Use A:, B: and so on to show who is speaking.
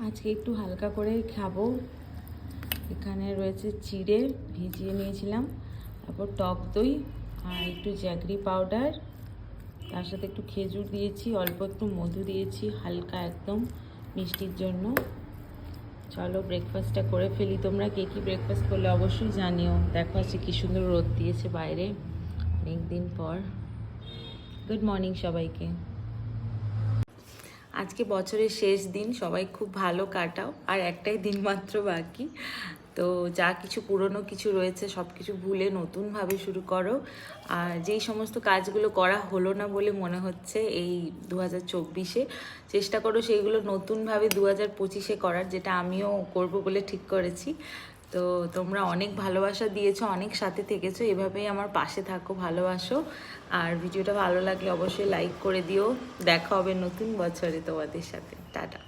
A: আজকে একটু হালকা করে খাবো। এখানে রয়েছে চিড়ে ভিজিয়ে নিয়েছিলাম, তারপর টক দই আর একটু জ্যাগরি পাউডার, তার সাথে একটু খেজুর দিয়েছি, অল্প একটু মধু দিয়েছি হালকা একদম মিষ্টির জন্য। চলো ব্রেকফাস্টটা করে ফেলি। তোমরা কে কী ব্রেকফাস্ট করলে অবশ্যই জানিও। দেখো আজকে কী সুন্দর রোদ দিয়েছে বাইরে অনেক দিন পর। গুড মর্নিং সবাইকে। আজকে বছরের শেষ দিন, সবাই খুব ভালো কাটাও। আর একটাই দিন মাত্র বাকি, তো যা কিছু পুরনো কিছু রয়েছে সব কিছু ভুলে নতুনভাবে শুরু করো। আর যেই সমস্ত কাজগুলো করা হলো না বলে মনে হচ্ছে এই 2024-এ, চেষ্টা করো সেইগুলো নতুনভাবে 2025-এ করার, যেটা আমিও করব বলে ঠিক করেছি। তো তোমরা অনেক ভালোবাসা দিয়েছো, অনেক সাথে থেকেছো, এভাবেই আমার পাশে থাকো, ভালোবাসো। আর ভিডিওটা ভালো লাগলে অবশ্যই লাইক করে দিও। দেখা হবে নতুন বছরে তোমাদের সাথে। টাটা।